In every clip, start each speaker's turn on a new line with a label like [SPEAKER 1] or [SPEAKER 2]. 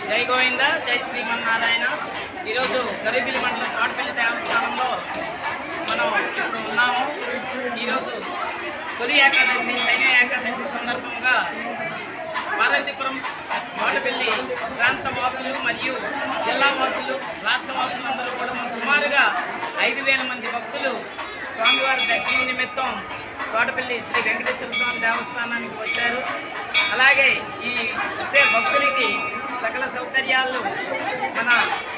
[SPEAKER 1] జై గోవింద, జై శ్రీమన్నారాయణ. ఈరోజు గరిబిలి మండలం తోటపల్లి దేవస్థానంలో మనం ఇప్పుడు ఉన్నాము. ఈరోజు తొలి ఏకాదశి, శైన ఏకాదశి సందర్భంగా పార్వతీపురం తోటపల్లి ప్రాంత వాసులు మరియు జిల్లా వాసులు, రాష్ట్ర వాసులు అందరూ కూడా సుమారుగా 5,000 మంది భక్తులు స్వామివారి దర్శనం నిమిత్తం తోటపల్లి శ్రీ వెంకటేశ్వర స్వామి దేవస్థానానికి వచ్చారు. అలాగే ఈ వచ్చే భక్తులకి సకల సౌకర్యాలు మన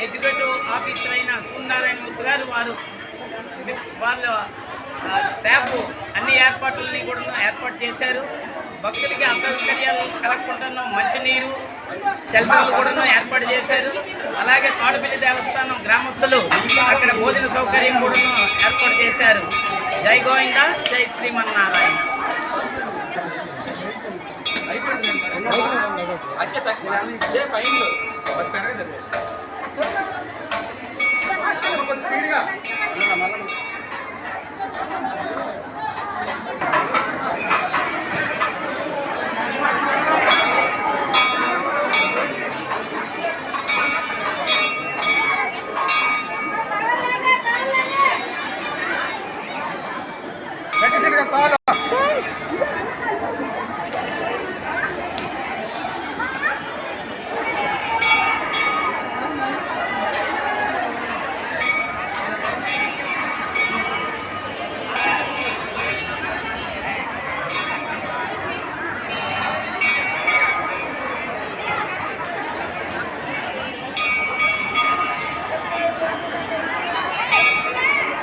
[SPEAKER 1] ఎగ్జిక్యూటివ్ ఆఫీసర్ అయిన సూర్యనారాయణ మూర్తి గారు వాళ్ళ స్టాఫ్ అన్ని ఏర్పాట్లని కూడా ఏర్పాటు చేశారు. భక్తులకి అసౌకర్యాలు కలగకుండా మంచినీరు, షెల్టర్లు కూడా ఏర్పాటు చేశారు. అలాగే తోటపల్లి దేవస్థానం గ్రామస్తులు అక్కడ భోజన సౌకర్యం కూడా ఏర్పాటు చేశారు. జై గోవింద, జై శ్రీమన్నారాయణ.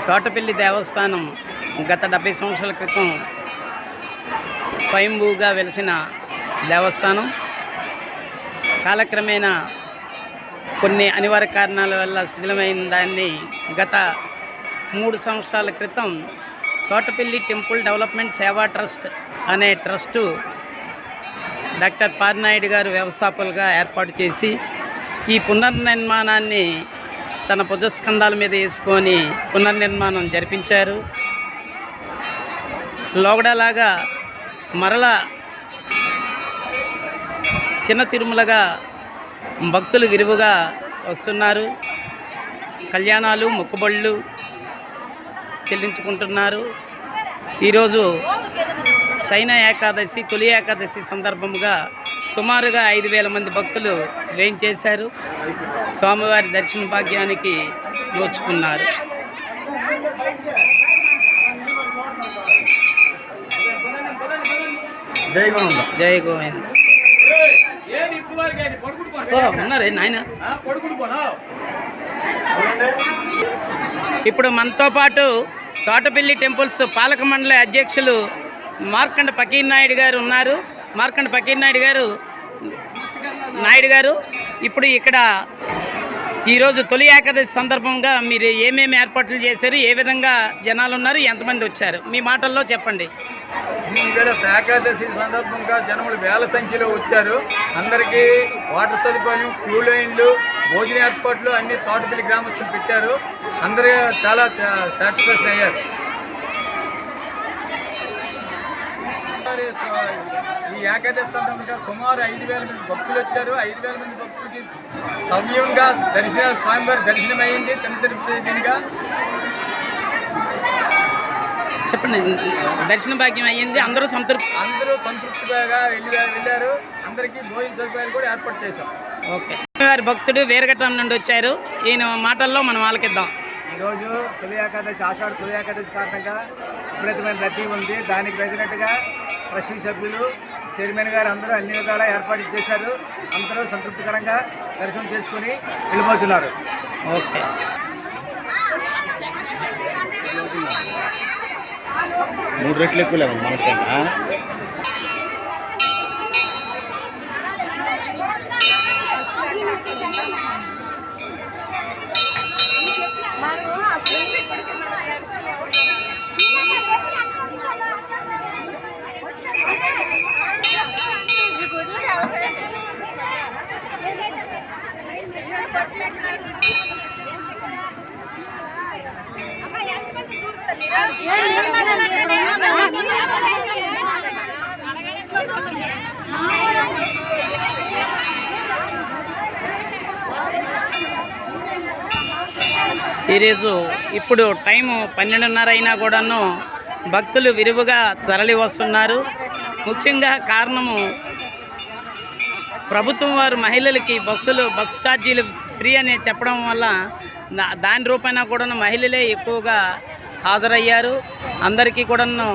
[SPEAKER 1] తోటపల్లి దేవస్థానం గత 70 సంవత్సరాల క్రితం స్వయంభూగా వెలిసిన దేవస్థానం. కాలక్రమేణా కొన్ని అనివార్య కారణాల వల్ల శిథిలమైన దాన్ని గత 3 సంవత్సరాల క్రితం తోటపల్లి టెంపుల్ డెవలప్మెంట్ సేవా ట్రస్ట్ అనే ట్రస్టు డాక్టర్ పార్నాయుడు గారు వ్యవస్థాపకులుగా ఏర్పాటు చేసి ఈ పునర్నిర్మాణాన్ని తన భుజస్కంధాల మీద వేసుకొని పునర్నిర్మాణం జరిపించారు. లోగడలాగా మరలా చిన్న తిరుమలగా భక్తులు విరివిగా వస్తున్నారు. కళ్యాణాలు, మొక్కుబళ్ళు చెల్లించుకుంటున్నారు. ఈరోజు శైన ఏకాదశి, తొలి ఏకాదశి సందర్భంగా సుమారుగా 5,000 మంది భక్తులు వేయించేశారు. స్వామివారి దర్శన భాగ్యానికి నోచుకున్నారు. జై గోవింద, జై గోవింద. ఉన్నారే నాయన. ఇప్పుడు మనతో పాటు తోటపల్లి టెంపుల్స్ పాలక మండలి అధ్యక్షులు మార్కండ ఫకీర్ నాయుడు గారు ఉన్నారు. మార్కండ ఫకీర్ నాయుడు గారు ఇప్పుడు ఇక్కడ ఈరోజు తొలి ఏకాదశి సందర్భంగా మీరు ఏమేమి ఏర్పాట్లు చేశారు, ఏ విధంగా జనాలు ఉన్నారు, ఎంతమంది వచ్చారు, మీ మాటల్లో చెప్పండి.
[SPEAKER 2] ఏకాదశి సందర్భంగా జనములు వేల సంఖ్యలో వచ్చారు. అందరికీ వాటర్ సదుపాయం, క్యూ లైన్లు, భోజన ఏర్పాట్లు అన్ని తోటపల్లి గ్రామస్తులు పెట్టారు. అందరూ చాలా సాటిస్ఫాక్షన్ అయ్యారు. ఈ ఏకాదశి సందర్భంగా సుమారు 5,000 మంది భక్తులు వచ్చారు. 5,000 మంది భక్తులకి సవ్యంగా స్వామివారి దర్శనం అయ్యింది. చిన్న తిరుపతి దీనిగా
[SPEAKER 1] చెప్పండి. దర్శన భాగ్యం అయ్యింది. అందరూ
[SPEAKER 2] సంతృప్తిగా వెళ్ళారు. అందరికీ భోజన సదుపాయాలు కూడా ఏర్పాటు చేశాం.
[SPEAKER 1] ఓకే. వారి భక్తుడు వీరఘట్టం నుండి వచ్చారు. ఈయన మాటల్లో మనం ఆలకిద్దాం.
[SPEAKER 3] ఈరోజు తొలి ఏకాదశి ఆషాఢ తొలి ఏకాదశి కారణంగా విపరీతమైన రద్దీ ఉంది. దానికి తగినట్టుగా ట్రస్టీ సభ్యులు చైర్మన్ గారు అందరూ అన్ని విధాలా ఏర్పాటు చేశారు. అందరూ సంతృప్తికరంగా దర్శనం చేసుకుని వెళ్ళిపోతున్నారు.
[SPEAKER 1] ఓకే.
[SPEAKER 4] మూడు రెట్లు ఎక్కువ లేదు మనకైనా.
[SPEAKER 1] ఈరోజు ఇప్పుడు టైము 12:30 అయినా కూడాను భక్తులు విరివిగా తరలి వస్తున్నారు. ముఖ్యంగా కారణము ప్రభుత్వం వారు మహిళలకి బస్సు ఛార్జీలు ఫ్రీ అని చెప్పడం వల్ల దాని రూపైనా కూడాను మహిళలే ఎక్కువగా హాజరయ్యారు. అందరికీ కూడాను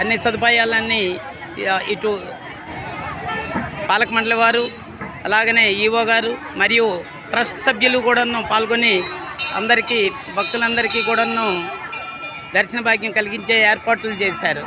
[SPEAKER 1] అన్ని సదుపాయాలన్నీ ఇటు పాలక మండలి వారు అలాగనే ఈవో గారు మరియు ట్రస్ట్ సభ్యులు కూడాను పాల్గొని అందరికీ భక్తులందరికీ కూడాను దర్శన భాగ్యం కలిగించే ఏర్పాట్లు చేశారు.